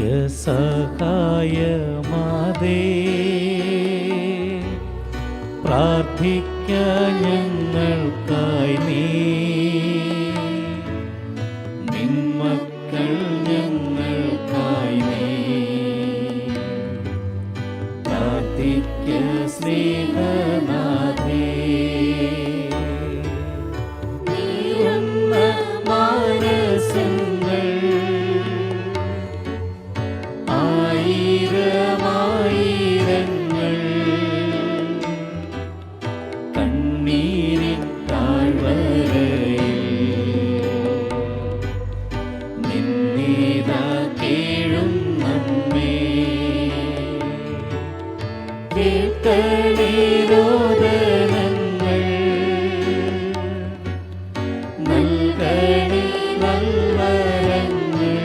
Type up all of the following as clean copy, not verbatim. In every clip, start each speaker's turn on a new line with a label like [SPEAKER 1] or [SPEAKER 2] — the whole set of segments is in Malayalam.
[SPEAKER 1] നിത്യസഹായമാതേ, പ്രാർത്ഥിക്ക ഞങ്ങൾക്കായി നീ. നിന്മക്കൾ ഞങ്ങൾക്കായി നീ പ്രാർത്ഥിക്ക സ്നേഹനാഥേ. നീറുന്ന മാനസങ്ങൾ ആയിരമായിരങ്ങൾ കണ്ണീരിൻ താഴ്വരയിൽ നിന്നീതാ കേഴും നമ്മെ. കേൾക്കണേ രോദനങ്ങൾ, നൽകണേ നൽവരങ്ങൾ,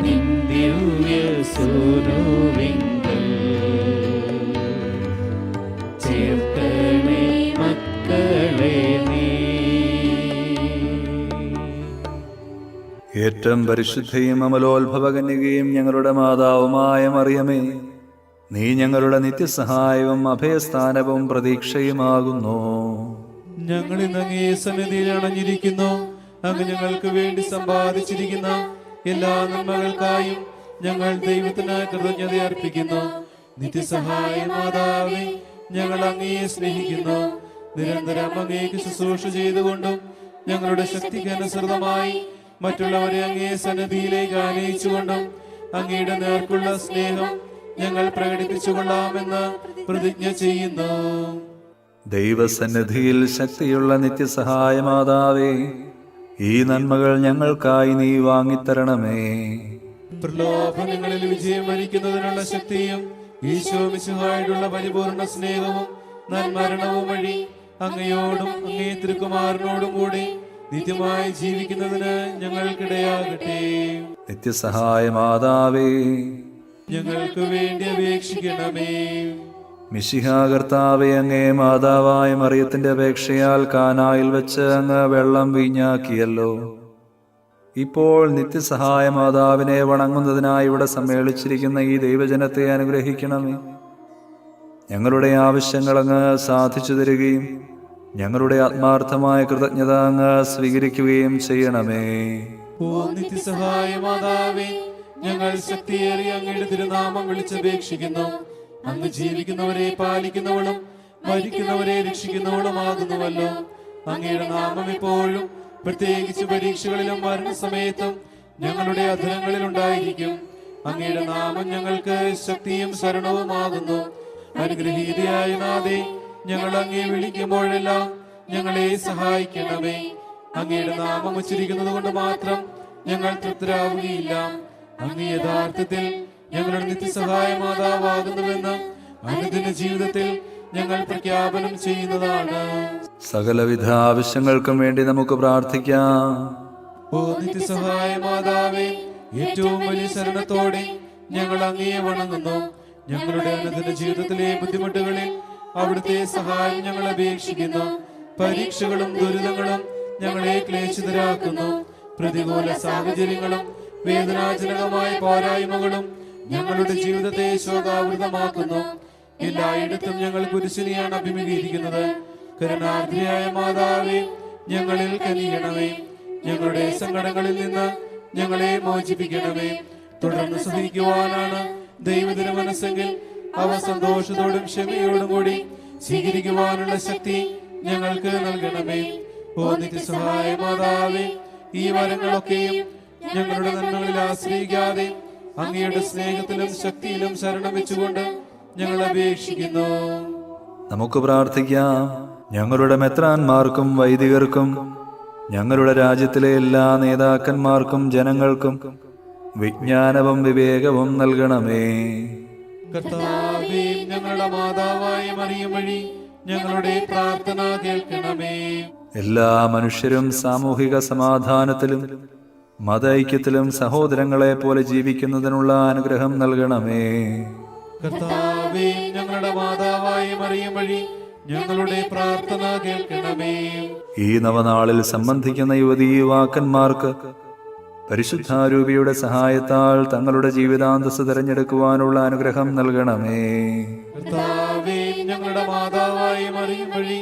[SPEAKER 1] നിൻ ദിവ്യ സൂനുവിങ്കൽ ചേർക്കണേ മക്കളെ നീ.
[SPEAKER 2] ഏറ്റവും പരിശുദ്ധയും അമലോത്ഭവകന്യകയും ഞങ്ങളുടെ മാതാവുമായ മറിയമേ, നീ ഞങ്ങളുടെ നിത്യസഹായവും അഭയസ്ഥാനവും പ്രതീക്ഷയുമാകുന്നു.
[SPEAKER 3] ഞങ്ങൾ ഇന്ന് അങ്ങേ സന്നിധിയിൽ അണഞ്ഞിരിക്കുന്നു. അങ്ങ് ഞങ്ങൾക്ക് വേണ്ടി സമ്പാദിച്ചിരിക്കുന്ന എല്ലാ നന്മകൾക്കായും ഞങ്ങൾ ദൈവത്തിന് കൃതജ്ഞത അർപ്പിക്കുന്നു. നിത്യസഹായ മാതാവേ, ഞങ്ങൾ അങ്ങയെ സ്നേഹിക്കുന്നു. നിരന്തരം അങ്ങേക്ക് ശുശ്രൂഷ ചെയ്തുകൊണ്ടും ഞങ്ങളുടെ ശക്തിക്ക് അനുസൃതമായി മറ്റുള്ളവരെ അങ്ങേ സന്നിധിയിലേക്ക് ആനയിച്ചുകൊണ്ടും അങ്ങയുടെ നേർക്കുള്ള സ്നേഹം ഞങ്ങൾ പ്രകടിപ്പിച്ചുകൊള്ളാമെന്ന് പ്രതിജ്ഞ ചെയ്യുന്നു.
[SPEAKER 2] ദൈവസന്നിധിയിൽ ശക്തിയുള്ള നിത്യസഹായ മാതാവേ, ഈ നന്മകൾ ഞങ്ങൾക്കായി നീ വാങ്ങിത്തരണമേ.
[SPEAKER 3] പ്രലോഭനങ്ങളിൽ വിജയം വരിക്കുന്നതിനുള്ള ശക്തിയും ഈശോ മിശിഹായോടുള്ള പരിപൂർണ സ്നേഹവും നന്മരണവും വഴി അങ്ങയോടും അങ്ങേ തിരുക്കുമാരനോടും കൂടി നിത്യമായി ജീവിക്കുന്നതിന് ഞങ്ങൾക്കിടയാകട്ടെ.
[SPEAKER 2] നിത്യസഹായ മാതാവേ,
[SPEAKER 3] ഞങ്ങൾക്ക് വേണ്ടി അപേക്ഷിക്കണമേ.
[SPEAKER 2] മിശിഹാ കർത്താവേ, അങ്ങേ മാതാവായ മറിയത്തിന്റെ അപേക്ഷയാൽ കാനായിൽ വെച്ച് അങ്ങ് വെള്ളം വീഞ്ഞാക്കിയല്ലോ. ഇപ്പോൾ നിത്യസഹായ മാതാവിനെ വണങ്ങുന്നതിനായി ഇവിടെ സമ്മേളിച്ചിരിക്കുന്ന ഈ ദൈവജനത്തെ അനുഗ്രഹിക്കണമേ. ഞങ്ങളുടെ ആവശ്യങ്ങൾ അങ്ങ് സാധിച്ചു തരികയും ഞങ്ങളുടെ ആത്മാർത്ഥമായ കൃതജ്ഞത അങ്ങ് സ്വീകരിക്കുകയും ചെയ്യണമേ.
[SPEAKER 3] ഓ നിത്യസഹായ മാതാവേ, ഞങ്ങൾ ശക്തിയേറിയ അങ്ങയുടെ തിരുനാമം വിളിച്ചപേക്ഷിക്കുന്നു. അങ്ങ് ജീവിക്കുന്നവരെ പാലിക്കുന്നവളും മരിക്കുന്നവരെ രക്ഷിക്കുന്നവളുമാകുന്നുവല്ലോ. അങ്ങയുടെ നാമം ഇപ്പോഴും പ്രത്യേകിച്ച് പരീക്ഷകളിലും മരണസമയത്തും ഞങ്ങളുടെ അധരങ്ങളിൽ ഉണ്ടായിരിക്കും. അങ്ങയുടെ നാമം ഞങ്ങൾക്ക് ശക്തിയും ശരണവുമാകുന്നു. അനുഗ്രഹീതയായ നാഥേ, ഞങ്ങൾ അങ്ങയെ വിളിക്കുമ്പോഴെല്ലാം ഞങ്ങളെ സഹായിക്കണമേ. അങ്ങയുടെ നാമം ഉച്ചരിക്കുന്നത് കൊണ്ട് മാത്രം ഞങ്ങൾ തൃപ്തരാവുകയില്ല. അങ്ങ് യഥാർത്ഥത്തിൽ ഞങ്ങളുടെ നിത്യസഹായ മാതാവാകുന്നുവെന്ന് അനുദിന ജീവിതത്തിൽ ഞങ്ങൾ പ്രഖ്യാപനം ചെയ്യുന്നതാണ്.
[SPEAKER 2] സകലവിധ ആവശ്യങ്ങൾക്കും വേണ്ടി നമുക്ക് പ്രാർത്ഥിക്കാം.
[SPEAKER 3] ഓ നിത്യസഹായ മാതാവേ, ഏറ്റവും വലിയ ശരണത്തോടെ ഞങ്ങൾ അങ്ങയെ വണങ്ങുന്നു. ഞങ്ങളുടെ അനുദിന ജീവിതത്തിലെ ബുദ്ധിമുട്ടുകളിൽ അവിടുത്തെ സഹായം ഞങ്ങൾ അപേക്ഷിക്കുന്നു. പരീക്ഷകളും ദുരിതങ്ങളും ഞങ്ങളെ ക്ലേശിതരാക്കുന്നു. പ്രതികൂല സാഹചര്യങ്ങളും വേദനാജനകമായ പോരായ്മകളും ഞങ്ങളുടെ ജീവിതത്തെ ശോകാവൃതമാക്കുന്നു. എല്ലായിടത്തും ഞങ്ങൾ കുരിശിനെയാണ് അഭിമുഖീകരിക്കുന്നത്. കരുണാർദ്രയായ മാതാവേ, ഞങ്ങളിൽ കനിയണമേ. ഞങ്ങളുടെ സങ്കടങ്ങളിൽ നിന്ന് ഞങ്ങളെ മോചിപ്പിക്കണമേ. തുടർന്ന് സഹിക്കുവാനാണ് ദൈവത്തിന് മനസ്സെങ്കിൽ അവ സന്തോഷത്തോടും ക്ഷമയോടും കൂടി സ്വീകരിക്കുവാനുള്ള ശക്തി ഞങ്ങൾക്ക് നൽകണമേ. ഓ നിത്യസഹായ മാതാവേ, ഈ വരങ്ങളൊക്കെയും ഞങ്ങളുടെ നന്മകളിൽ ആശ്രയിക്കാതെ അങ്ങയുടെ സ്നേഹത്തിലും ശക്തിയിലും ശരണം വെച്ചുകൊണ്ട് ഞങ്ങൾ അപേക്ഷിക്കുന്നു.
[SPEAKER 2] നമുക്ക് പ്രാർത്ഥിക്കാം. ഞങ്ങളുടെ മെത്രാന്മാർക്കും വൈദികർക്കും ഞങ്ങളുടെ രാജ്യത്തിലെ എല്ലാ നേതാക്കന്മാർക്കും ജനങ്ങൾക്കും വിജ്ഞാനവും വിവേകവും നൽകണമേ.
[SPEAKER 3] കർത്താവേ, ഞങ്ങളുടെ മാതാവായ മറിയം വഴി ഞങ്ങളുടെ പ്രാർത്ഥന കേൾക്കണമേ.
[SPEAKER 2] എല്ലാ മനുഷ്യരും സാമൂഹിക സമാധാനത്തിലും മത ഐക്യത്തിലും സഹോദരങ്ങളെ പോലെ ജീവിക്കുന്നതിനുള്ള അനുഗ്രഹം നൽകണമേ.
[SPEAKER 3] കർത്താവേ, ഞങ്ങളുടെ മാതാവായ മറിയം വഴി ഞങ്ങളുടെ പ്രാർത്ഥന കേൾക്കണമേ.
[SPEAKER 2] ഈ നവനാളിൽ സംബന്ധിക്കുന്ന യുവതീ യുവാക്കന്മാർക്ക് പരിശുദ്ധാരൂപിയുടെ സഹായത്താൽ തങ്ങളുടെ ജീവിതാന്തസ് തിരഞ്ഞെടുക്കുവാനുള്ള അനുഗ്രഹം നൽകണമേ.
[SPEAKER 3] കർത്താവേ, ഞങ്ങളുടെ മാതാവായി മറിയം വഴി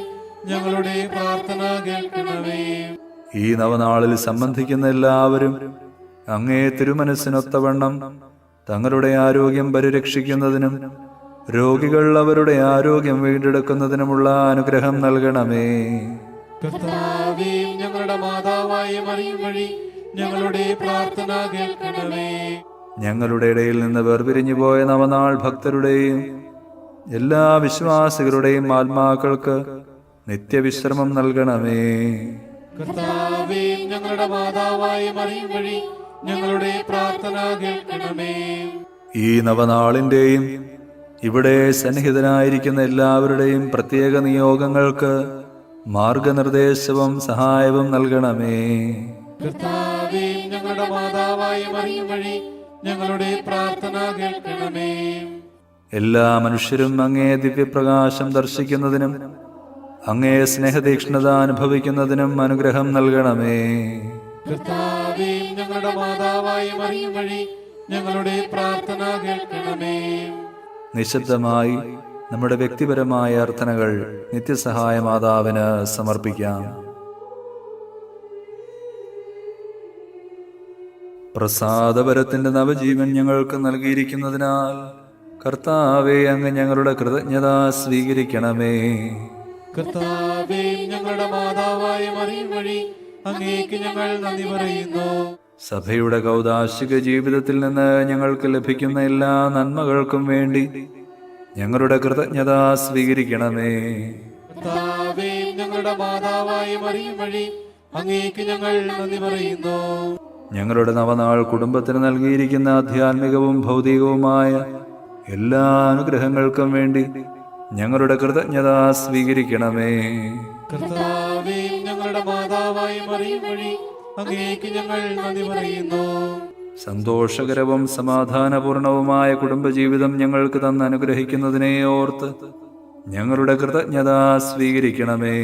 [SPEAKER 3] ഞങ്ങളുടെ പ്രാർത്ഥന കേൾക്കണമേ.
[SPEAKER 2] ഈ നവനാളിൽ സംബന്ധിക്കുന്ന എല്ലാവരും അങ്ങേ തിരുമനസ്സിനൊത്തവണ്ണം തങ്ങളുടെ ആരോഗ്യം പരിരക്ഷിക്കുന്നതിനും രോഗികൾ അവരുടെ ആരോഗ്യം വീണ്ടെടുക്കുന്നതിനുമുള്ള അനുഗ്രഹം നൽകണമേ.
[SPEAKER 3] കർത്താവേ, ഞങ്ങളുടെ മാതാവായ മറിയം വഴി ഞങ്ങളുടെ പ്രാർത്ഥന കേൾക്കണമേ.
[SPEAKER 2] ഞങ്ങളുടെ ഇടയിൽ നിന്ന് വേർപിരിഞ്ഞു പോയ നവനാൾ ഭക്തരുടെയും എല്ലാ വിശ്വാസികളുടെയും ആത്മാക്കൾക്ക് നിത്യവിശ്രമം നൽകണമേ.
[SPEAKER 3] കർത്താവേ, ഞങ്ങളുടെ മാതാവായ മറിയം വഴി ഞങ്ങളുടെ പ്രാർത്ഥന കേൾക്കണമേ.
[SPEAKER 2] ഈ നവനാളിന്റെയും ഇവിടെ സന്നിഹിതനായിരിക്കുന്ന എല്ലാവരുടെയും പ്രത്യേക നിയോഗങ്ങൾക്ക് മാർഗനിർദ്ദേശവും സഹായവും നൽകണമേ.
[SPEAKER 3] കർത്താവേ, ഞങ്ങളുടെ മാതാവായ മറിയം വഴി ഞങ്ങളുടെ പ്രാർത്ഥന കേൾക്കണമേ.
[SPEAKER 2] എല്ലാ മനുഷ്യരും അങ്ങേ ദിവ്യപ്രകാശം ദർശിക്കുന്നതിനും അങ്ങേ സ്നേഹതീക്ഷ്ണത അനുഭവിക്കുന്നതിനും അനുഗ്രഹം നൽകണമേ.
[SPEAKER 3] കർത്താവേ, ഞങ്ങളുടെ മാതാവായ മറിയം വഴി ഞങ്ങളുടെ പ്രാർത്ഥന കേൾക്കണമേ.
[SPEAKER 2] നിശബ്ദമായി നമ്മുടെ വ്യക്തിപരമായ അർത്ഥനകൾ നിത്യസഹായ മാതാവിന് സമർപ്പിക്കാം. പ്രസാദപരത്തിന്റെ നവജീവൻ ഞങ്ങൾക്ക് നൽകിയിരിക്കുന്നതിനാൽ കർത്താവേ, അങ്ങ് ഞങ്ങളുടെ കൃതജ്ഞത സ്വീകരിക്കണമേ.
[SPEAKER 3] കർത്താവേ, ഞങ്ങളുടെ മാതാവായ മറിയം വഴി അങ്ങേക്ക് ഞങ്ങൾ നന്ദി പറയുന്നു.
[SPEAKER 2] സഭയുടെ കൗദാശിക ജീവിതത്തിൽ നിന്ന് ഞങ്ങൾക്ക് ലഭിക്കുന്ന എല്ലാ നന്മകൾക്കും വേണ്ടി ഞങ്ങളുടെ കൃതജ്ഞത സ്വീകരിക്കണമേ.
[SPEAKER 3] കർത്താവേ, ഞങ്ങളുടെ മാതാവായ മറിയം വഴി അങ്ങേക്ക് ഞങ്ങൾ നന്ദി പറയുന്നു.
[SPEAKER 2] ഞങ്ങളുടെ നവനാൾ കുടുംബത്തിന് നൽകിയിരിക്കുന്ന ആധ്യാത്മികവും ഭൗതികവുമായ എല്ലാ അനുഗ്രഹങ്ങൾക്കും വേണ്ടി ഞങ്ങളുടെ കൃതജ്ഞത സ്വീകരിക്കണമേ.
[SPEAKER 3] കർത്താവേ, ഞങ്ങളുടെ മാതാവായ മറിയം വഴി അങ്ങേക്ക് ഞങ്ങൾ നന്ദി പറയുന്നു.
[SPEAKER 2] സന്തോഷകരവും സമാധാനപൂർണവുമായ കുടുംബജീവിതം ഞങ്ങൾക്ക് തന്ന് അനുഗ്രഹിക്കുന്നതിനെ ഓർത്ത് ഞങ്ങളുടെ കൃതജ്ഞത സ്വീകരിക്കണമേ.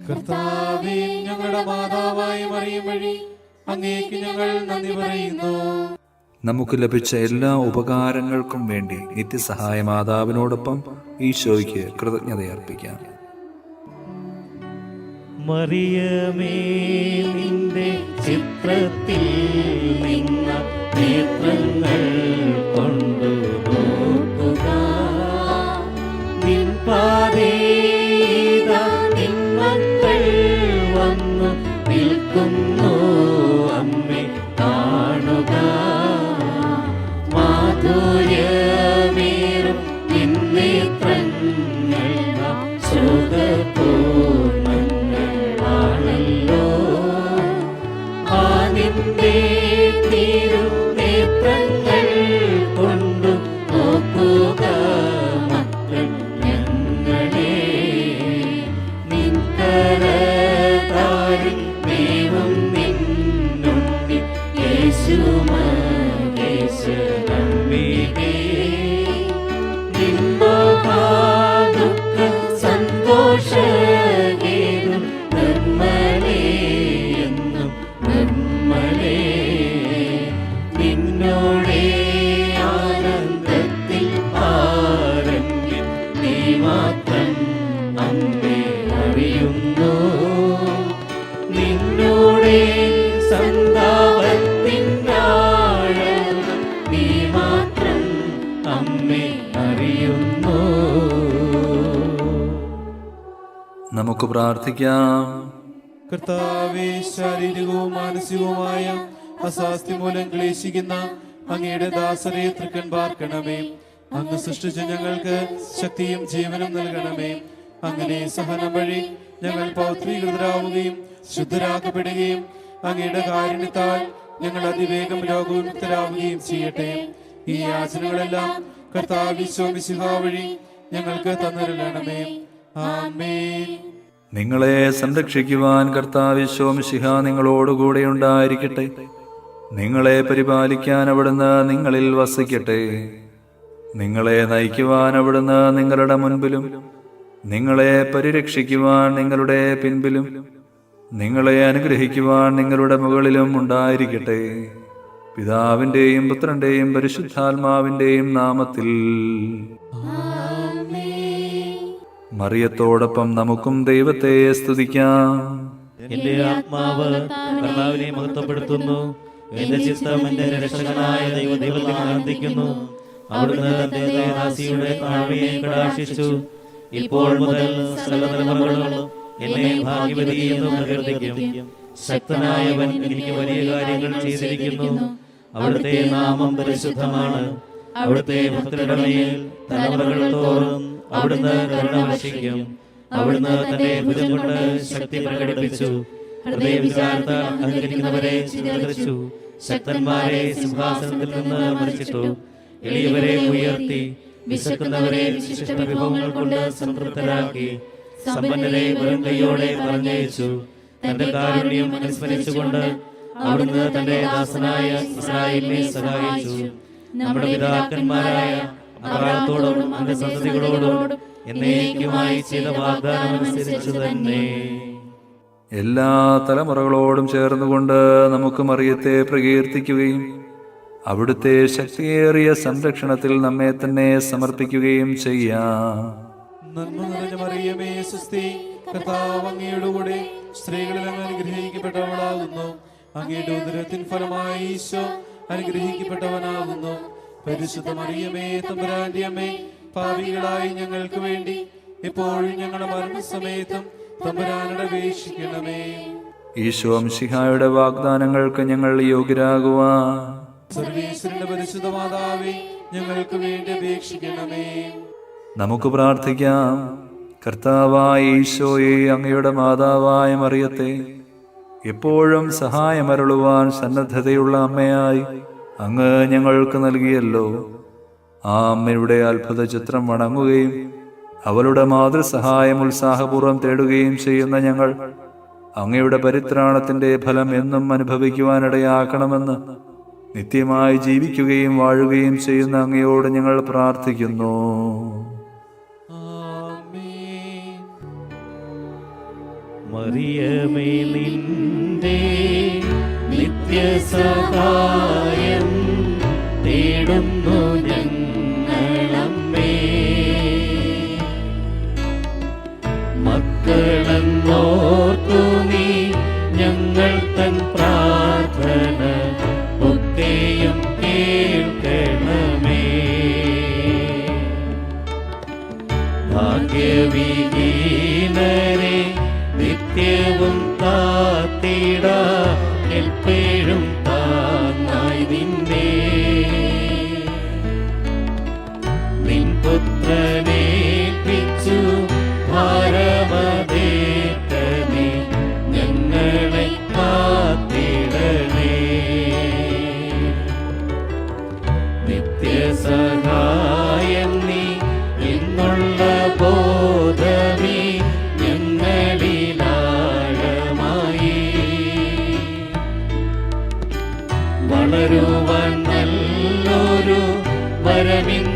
[SPEAKER 3] കർത്താവേ, ഞങ്ങളുടെ മാതാവായ മറിയം വഴി അങ്ങേക്ക് ഞങ്ങൾ നന്ദി പറയുന്നു.
[SPEAKER 2] നമുക്ക് ലഭിച്ച എല്ലാ ഉപകാരങ്ങൾക്കും വേണ്ടി നിത്യസഹായ മാതാവിനോടൊപ്പം ഈശോയ്ക്ക് കൃതജ്ഞതയർപ്പിക്കാം.
[SPEAKER 1] മറിയമേ, നിന്റെ ചിത്രത്തിൽ നിന്ന നേത്രങ്ങൾ കൊണ്ടു നോക്കുക. നിൻ പാതേത നിൻ മക്കൾ വന്നു നിൽക്കുന്നു. അമ്മേ, കാണുക. മാധുര്യമേറും നിൻ നേത്രങ്ങൾ സുഖപൂർണ്ണങ്ങളാണല്ലോ. ആ നിന്റെ തിരുനേത്രങ്ങൾ കൊണ്ടു നോക്കുക മക്കൾ ഞങ്ങളെ. നിൻ കരതാരിൽ ദൈവം നിന്നുണ്ണി യേശു മഹേശ്വരംബികേ. നിൻ മഹാദുഃഖ സന്തോഷഗീതം നിർമ്മലേ എന്നും നിർമ്മലേ. നിന്നോടെ ആനന്ദത്തിൽ ആരംഭ്യം നീ മാത്രം അമ്മേ അറിയുന്നു. നിന്നോടെ സന്താപത്തിനാഴം നീ മാത്രം അമ്മേ അറിയുന്നു.
[SPEAKER 2] നമുക്ക് പ്രാർത്ഥിക്കാം.
[SPEAKER 3] കർത്താവേ, ശാരീരികവും മാനസികവുമായ അസ്വാസ്ഥ്യം മൂലം ക്ലേശിക്കുന്ന അങ്ങയുടെ ദാസരെ തൃക്കൺ പാർക്കണമേ. അങ്ങ് സൃഷ്ടിച്ച ഞങ്ങൾക്ക് ശക്തിയും ജീവനും നൽകണമേ. അങ്ങനെ സഹനം വഴി ഞങ്ങൾ പൗത്രീകൃതരാവുകയും ശുദ്ധരാക്കപ്പെടുകയും അങ്ങയുടെ കാരുണ്യത്താൽ ഞങ്ങൾ അതിവേഗം രോഗവിമുക്തരാവുകയും ചെയ്യട്ടെ. ഈ യാചനകളെല്ലാം കർത്താവ് ഈശോ വഴി ഞങ്ങൾക്ക് തന്നിരളണമേ. ആമേൻ.
[SPEAKER 2] നിങ്ങളെ സംരക്ഷിക്കുവാൻ കർത്താവ് യേശു മിശിഹ നിങ്ങളോടുകൂടെ ഉണ്ടായിരിക്കട്ടെ. നിങ്ങളെ പരിപാലിക്കാൻ അവിടുന്ന് നിങ്ങളിൽ വസിക്കട്ടെ. നിങ്ങളെ നയിക്കുവാൻ അവിടുന്ന് നിങ്ങളുടെ മുൻപിലും നിങ്ങളെ പരിരക്ഷിക്കുവാൻ നിങ്ങളുടെ പിൻപിലും നിങ്ങളെ അനുഗ്രഹിക്കുവാൻ നിങ്ങളുടെ മുകളിലും ഉണ്ടായിരിക്കട്ടെ. പിതാവിൻ്റെയും പുത്രൻ്റെയും പരിശുദ്ധാത്മാവിൻ്റെയും നാമത്തിൽ. മറിയത്തോടൊപ്പം നമുക്കും ദൈവത്തെ സ്തുതിക്കാം.
[SPEAKER 1] എന്റെ ആത്മാവ് കർത്താവിനെ മഹത്വപ്പെടുത്തുന്നു. എന്റെ ചിത്തം എന്റെ രക്ഷകനായ ദൈവത്തിൽ ആനന്ദിക്കുന്നു. അവിടുന്ന് തന്റെ ദാസിയുടെ താഴ്മയെ കടാക്ഷിച്ചു. ഇപ്പോൾ മുതൽ സകല തലമുറകളും എന്നെ ഭാഗ്യവതി എന്ന് പ്രകീർത്തിക്കും. ശക്തനായവൻ എനിക്ക് വലിയ കാര്യങ്ങൾ ചെയ്തിരിക്കുന്നു. അവിടുത്തെ നാമം പരിശുദ്ധമാണ്. അവിടുത്തെ ഭക്തരുടെ മേൽ തലമുറകൾ തോറും അവിടുന്ന് കരുണ വർഷിക്കും. അവിടുന്ന് തന്റെ ഭുജം കൊണ്ട് ശക്തി പ്രകടിപ്പിച്ചു. ഹൃദയവിചാരത്താൽ അഹങ്കരിക്കുന്നവരെ ചിതറിച്ചു. ശക്തന്മാരെ സിംഹാസനത്തിൽ നിന്ന് മറിച്ചിട്ടു. എളിയവരെ ഉയർത്തി. വിശക്കുന്നവരെ വിശിഷ്ട വിഭവങ്ങൾ കൊണ്ട് സംതൃപ്തരാക്കി. സമ്പന്നരെ വെറും കൈയോടെ പറഞ്ഞയച്ചു. തന്റെ കാരുണ്യം അനുസ്മരിച്ചുകൊണ്ട് അവിടുന്ന് തന്റെ ദാസനായ ഇസ്രായേലിനെ സഹായിച്ചു. നമ്മുടെ പിതാക്കന്മാരായ അബ്രാഹത്തോടും അവന്റെ സന്തതികളോടും എന്നേക്കുമായി ചെയ്ത വാഗ്ദാനം അനുസരിച്ചു തന്നെ.
[SPEAKER 2] എല്ലാ തലമുറകളോടും ചേർന്നുകൊണ്ട് നമുക്ക് മറിയത്തെ പ്രകീർത്തിക്കുകയും അവിടുത്തെ ശക്തിയേറിയ സംരക്ഷണത്തിൽ നമ്മെ തന്നെ സമർപ്പിക്കുകയും ചെയ്യാം.
[SPEAKER 3] നന്മ നിറഞ്ഞ മറിയമേ സ്വസ്തി, കർത്താവ് അങ്ങയുടെ കൂടെ സ്ത്രീകളിൽ അങ്ങ് അനുഗ്രഹിക്കപ്പെട്ടവളാകുന്നു. അങ്ങയുടെ ഉദരത്തിൻ ഫലമായി ഈശോ അനുഗ്രഹിക്കപ്പെട്ടവനാകുന്നു. പരിശുദ്ധ മറിയമേ തമ്പുരാന്റെ അമ്മേ, പാപികളായി ഞങ്ങൾക്ക് വേണ്ടി എപ്പോഴും ഞങ്ങളുടെ മരണസമയത്തും തമ്പുരാനോട് അപേക്ഷിക്കണമേ.
[SPEAKER 2] ഈശോ മിശിഹായുടെ വാഗ്ദാനങ്ങൾക്ക് ഞങ്ങൾ യോഗ്യരാകുവാൻ
[SPEAKER 3] സർവേശ്വരന്റെ പരിശുദ്ധ മാതാവേ, ഞങ്ങൾക്ക് വേണ്ടി അപേക്ഷിക്കണമേ.
[SPEAKER 2] നമുക്ക് പ്രാർത്ഥിക്കാം. കർത്താവായ ഈശോയെ, അങ്ങയുടെ മാതാവായ മറിയത്തെ എപ്പോഴും സഹായമരുളുവാൻ സന്നദ്ധതയുള്ള അമ്മയായി അങ്ങ് ഞങ്ങൾക്ക് നൽകിയല്ലോ. ആ അമ്മയുടെ അത്ഭുത ചിത്രം വണങ്ങുകയും അവളുടെ മാതൃസഹായം ഉത്സാഹപൂർവ്വം തേടുകയും ചെയ്യുന്ന ഞങ്ങൾ അങ്ങയുടെ പരിത്രാണത്തിന്റെ ഫലം എന്നും അനുഭവിക്കുവാനിടയാക്കണമെന്ന് നിത്യമായി ജീവിക്കുകയും വാഴുകയും ചെയ്യുന്ന അങ്ങയോട് ഞങ്ങൾ പ്രാർത്ഥിക്കുന്നു.
[SPEAKER 1] മറിയമേ, നിന്റെ നിത്യസഹായം തേടുന്നു ഞങ്ങളമ്മേ. മക്കളെന്നോർത്തു നീ ഞങ്ങൾ തൻ പ്രാർത്ഥന ഒക്കെയും കേൾക്കണമേ. ഭാഗ്യവിഹീനരെ നിത്യവും കാത്തിട എപ്പോഴും താങ്ങായി നിന്നെ. നിൻ പുത്രനേൽപ്പിച്ചു ഭാരമതേറ്റനെ ഞങ്ങളെ കാത്തിടണേ. നിത്യസഹായം നീ എന്നുള്ള ബോധമേ ഞങ്ങളിലാഴമായി വളരുവാൻ നല്ലൊരു വരമിൻ